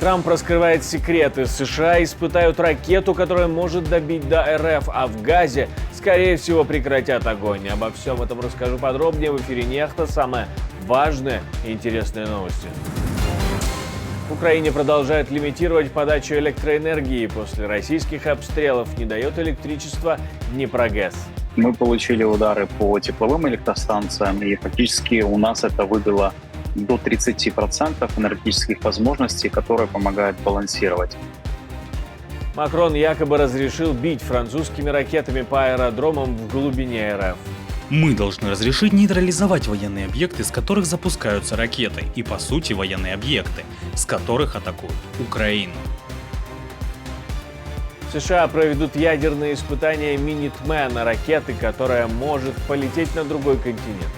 Трамп раскрывает секреты. США испытают ракету, которая может добить до РФ, а в Газе, скорее всего, прекратят огонь. Обо всем этом расскажу подробнее в эфире «Нехта». Самые важные и интересные новости. В Украине продолжают лимитировать подачу электроэнергии. После российских обстрелов не дает электричество Днепрогэс. Мы получили удары по тепловым электростанциям, и фактически у нас это выбило до 30% энергетических возможностей, которые помогают балансировать. Макрон якобы разрешил бить французскими ракетами по аэродромам в глубине РФ. Мы должны разрешить нейтрализовать военные объекты, с которых запускаются ракеты, и по сути военные объекты, с которых атакуют Украину. США проведут ядерные испытания Минитмена, ракеты, которая может полететь на другой континент.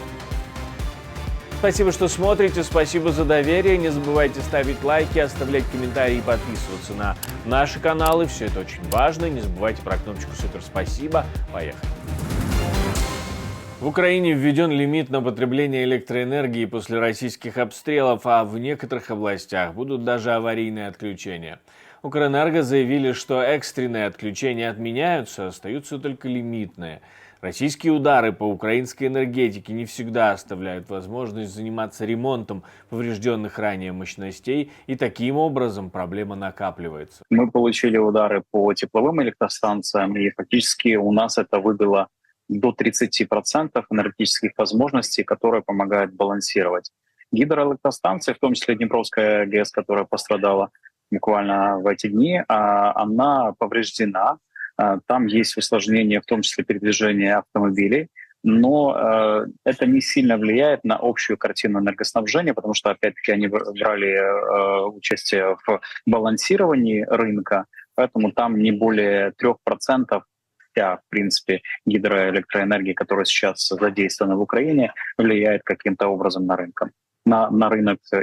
Спасибо, что смотрите, спасибо за доверие. Не забывайте ставить лайки, оставлять комментарии и подписываться на наши каналы. Все это очень важно. Не забывайте про кнопочку «Супер спасибо». Поехали. В Украине введен лимит на потребление электроэнергии после российских обстрелов, а в некоторых областях будут даже аварийные отключения. Укрэнерго заявили, что экстренные отключения отменяются, остаются только лимитные. Российские удары по украинской энергетике не всегда оставляют возможность заниматься ремонтом поврежденных ранее мощностей, и таким образом проблема накапливается. Мы получили удары по тепловым электростанциям, и фактически у нас это выбило до 30% энергетических возможностей, которые помогают балансировать. Гидроэлектростанция, в том числе Днепровская ГЭС, которая пострадала буквально в эти дни, она повреждена. Там есть усложнение, в том числе передвижения автомобилей, но это не сильно влияет на общую картину энергоснабжения, потому что, опять-таки, они брали участие в балансировании рынка, поэтому там не более 3% вся, в принципе, гидроэлектроэнергии, которая сейчас задействована в Украине, влияет каким-то образом на рынок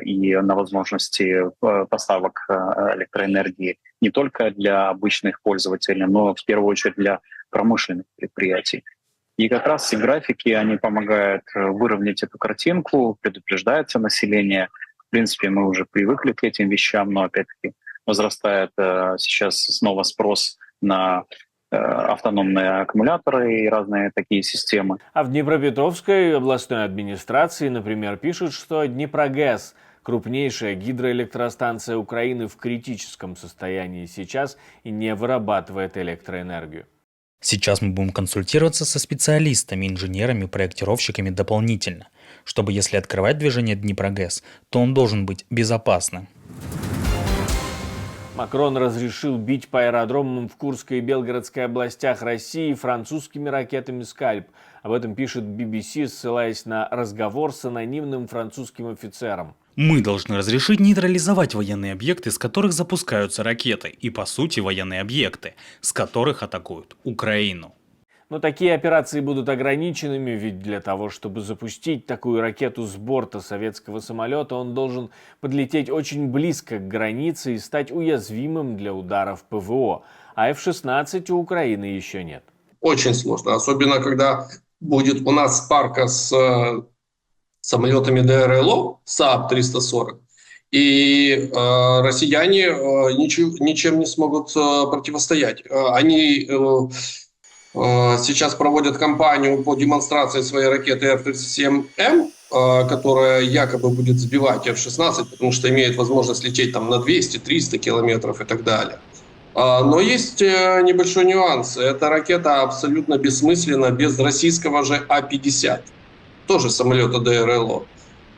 и на возможности поставок электроэнергии не только для обычных пользователей, но в первую очередь для промышленных предприятий. И как раз эти графики, они помогают выровнять эту картинку, предупреждается население. В принципе, мы уже привыкли к этим вещам, но опять-таки возрастает сейчас снова спрос на автономные аккумуляторы и разные такие системы. А в Днепропетровской областной администрации, например, пишут, что Днепрогэс, крупнейшая гидроэлектростанция Украины, в критическом состоянии сейчас и не вырабатывает электроэнергию. Сейчас мы будем консультироваться со специалистами, инженерами, проектировщиками дополнительно, чтобы если открывать движение Днепрогэс, то он должен быть безопасным. Макрон разрешил бить по аэродромам в Курской и Белгородской областях России французскими ракетами «Скальп». Об этом пишет BBC, ссылаясь на разговор с анонимным французским офицером. Мы должны разрешить нейтрализовать военные объекты, с которых запускаются ракеты, и по сути военные объекты, с которых атакуют Украину. Но такие операции будут ограниченными, ведь для того, чтобы запустить такую ракету с борта советского самолета, он должен подлететь очень близко к границе и стать уязвимым для ударов ПВО. А F-16 у Украины еще нет. Очень сложно, особенно когда будет у нас парка с самолетами ДРЛО, СААП-340, и россияне ничем не смогут противостоять. Они сейчас проводят кампанию по демонстрации своей ракеты F-37M, которая якобы будет сбивать F-16, потому что имеет возможность лететь там на 200-300 километров и так далее. Но есть небольшой нюанс. Эта ракета абсолютно бессмысленна без российского же А-50, тоже самолета ДРЛО.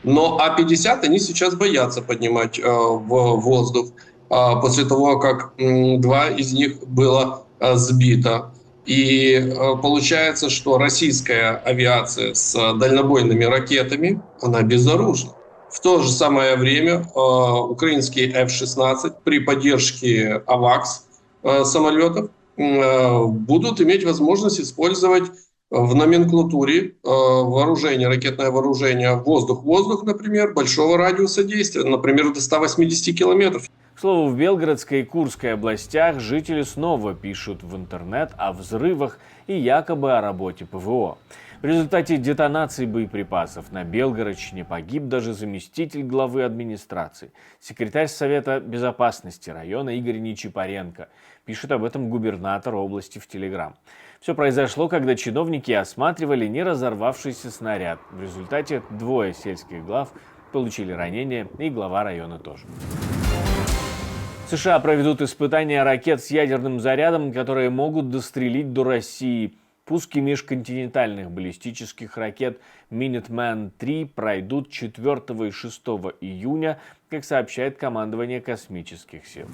Но А-50 они сейчас боятся поднимать в воздух после того, как 2 из них было сбито. И получается, что российская авиация с дальнобойными ракетами, она безоружна. В то же самое время украинские F-16 при поддержке АВАКС самолетов будут иметь возможность использовать в номенклатуре вооружение, ракетное вооружение воздух-воздух, например, большого радиуса действия, например, до 180 километров. К слову, в Белгородской и Курской областях жители снова пишут в интернет о взрывах и якобы о работе ПВО. В результате детонации боеприпасов на Белгородчине погиб даже заместитель главы администрации, секретарь Совета безопасности района Игорь Нечипаренко. Пишет об этом губернатор области в Телеграм. Все произошло, когда чиновники осматривали не разорвавшийся снаряд. В результате 2 сельских глав получили ранения, и глава района тоже. США проведут испытания ракет с ядерным зарядом, которые могут дострелить до России. Пуски межконтинентальных баллистических ракет Minuteman-3 пройдут 4 и 6 июня, как сообщает командование космических сил.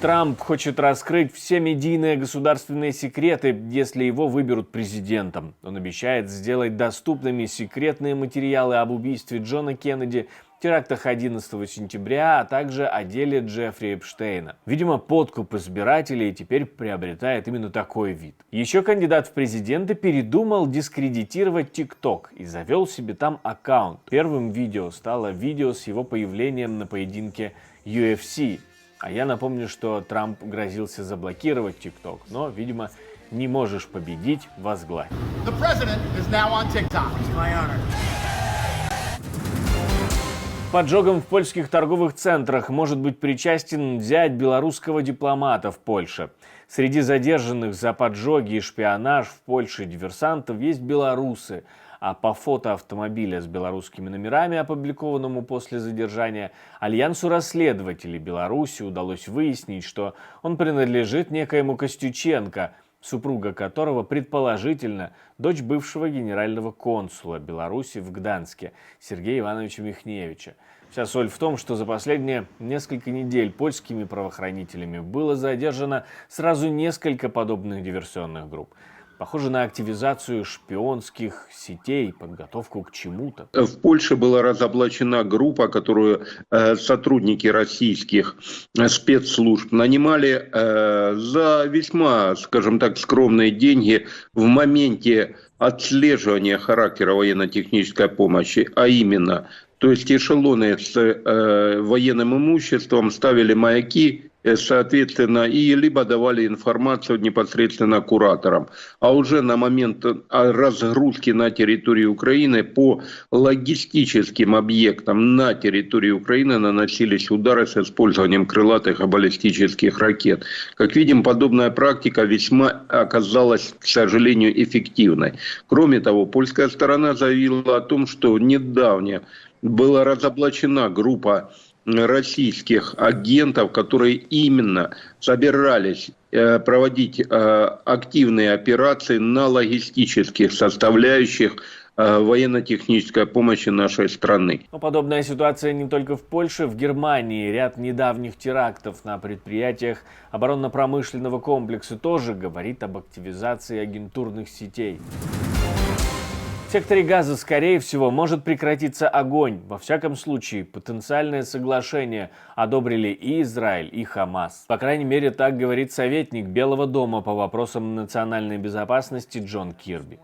Трамп хочет раскрыть все медийные государственные секреты, если его выберут президентом. Он обещает сделать доступными секретные материалы об убийстве Джона Кеннеди, терактах 11 сентября, а также о деле Джеффри Эпштейна. Видимо, подкуп избирателей теперь приобретает именно такой вид. Еще кандидат в президенты передумал дискредитировать TikTok и завел себе там аккаунт. Первым видео стало видео с его появлением на поединке UFC. А я напомню, что Трамп грозился заблокировать TikTok, но, видимо, не можешь победить — возглавь. Поджогом в польских торговых центрах может быть причастен зять белорусского дипломата в Польше. Среди задержанных за поджоги и шпионаж в Польше диверсантов есть белорусы, а по фото автомобиля с белорусскими номерами, опубликованному после задержания, Альянсу расследователей Беларуси удалось выяснить, что он принадлежит некоему Костюченко, супруга которого, предположительно, дочь бывшего генерального консула Беларуси в Гданске Сергея Ивановича Михневича. Вся соль в том, что за последние несколько недель польскими правоохранителями было задержано сразу несколько подобных диверсионных групп. Похоже на активизацию шпионских сетей, подготовку к чему-то. В Польше была разоблачена группа, которую сотрудники российских спецслужб нанимали за весьма, скажем так, скромные деньги в моменте отслеживания характера военно-технической помощи, а именно, то есть эшелоны с военным имуществом ставили маяки, соответственно, и либо давали информацию непосредственно кураторам. А уже на момент разгрузки на территории Украины по логистическим объектам на территории Украины наносились удары с использованием крылатых и баллистических ракет. Как видим, подобная практика весьма оказалась, к сожалению, эффективной. Кроме того, польская сторона заявила о том, что недавно была разоблачена группа российских агентов, которые именно собирались проводить активные операции на логистических составляющих военно-технической помощи нашей страны. Но подобная ситуация не только в Польше. В Германии ряд недавних терактов на предприятиях оборонно-промышленного комплекса тоже говорит об активизации агентурных сетей. В секторе Газа, скорее всего, может прекратиться огонь. Во всяком случае, потенциальное соглашение одобрили и Израиль, и Хамас. По крайней мере, так говорит советник Белого дома по вопросам национальной безопасности Джон Кирби.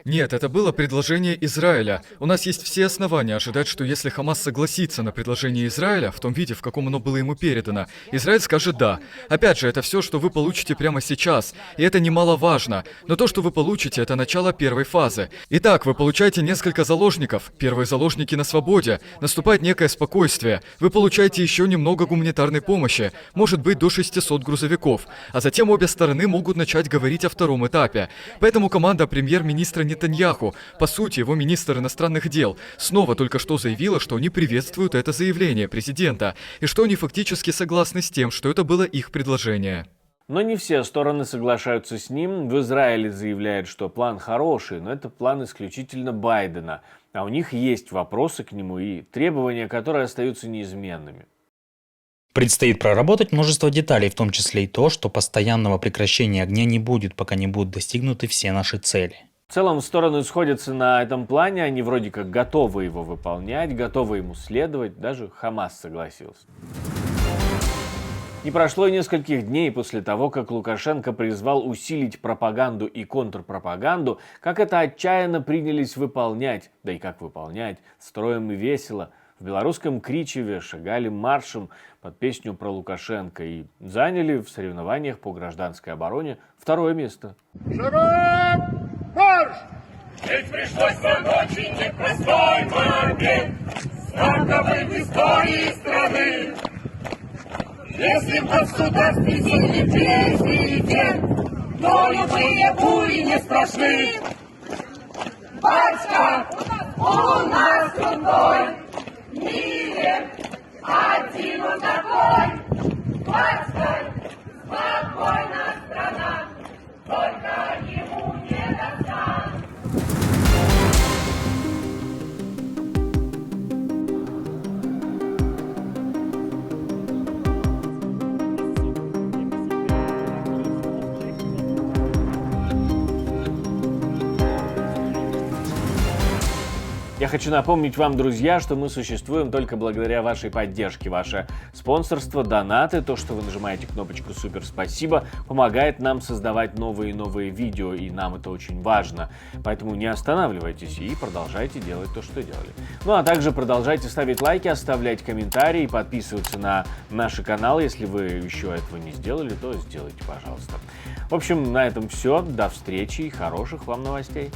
Нет, это было предложение Израиля. У нас есть все основания ожидать, что если Хамас согласится на предложение Израиля, в том виде, в каком оно было ему передано, Израиль скажет «да». Опять же, это все, что вы получите прямо сейчас, и это немаловажно. Но то, что вы получите, это начало первой фазы. Итак, вы получаете несколько заложников. Первые заложники на свободе. Наступает некое спокойствие. Вы получаете еще немного гуманитарной помощи, может быть, до 600 грузовиков. А затем обе стороны могут начать говорить о втором этапе. Поэтому команда премьер-министра Нетаньяху, по сути, его министр иностранных дел, снова только что заявила, что они приветствуют это заявление президента, и что они фактически согласны с тем, что это было их предложение. Но не все стороны соглашаются с ним. В Израиле заявляют, что план хороший, но это план исключительно Байдена. А у них есть вопросы к нему и требования, которые остаются неизменными. Предстоит проработать множество деталей, в том числе и то, что постоянного прекращения огня не будет, пока не будут достигнуты все наши цели. В целом стороны сходятся на этом плане, они вроде как готовы его выполнять, готовы ему следовать, даже Хамас согласился. Не прошло и нескольких дней после того, как Лукашенко призвал усилить пропаганду и контрпропаганду, как это отчаянно принялись выполнять. Да и как выполнять? Строем и весело. в белорусском Кричеве шагали маршем под песню про Лукашенко и заняли в соревнованиях по гражданской обороне 2-е место. Шагом марш! Ведь пришлось вам очень непростой момент, знаковый в истории страны. Если в государстве сильный президент, то любые бури не страшны. Батька, у нас крутой, в мире один он такой. Батька, спокойна страна, только ему не достать. Я хочу напомнить вам, друзья, что мы существуем только благодаря вашей поддержке. Ваше спонсорство, донаты, то, что вы нажимаете кнопочку «Супер спасибо», помогает нам создавать новые и новые видео, и нам это очень важно. Поэтому не останавливайтесь и продолжайте делать то, что делали. Ну а также продолжайте ставить лайки, оставлять комментарии, подписываться на наши каналы. Если вы еще этого не сделали, то сделайте, пожалуйста. В общем, на этом все. До встречи и хороших вам новостей.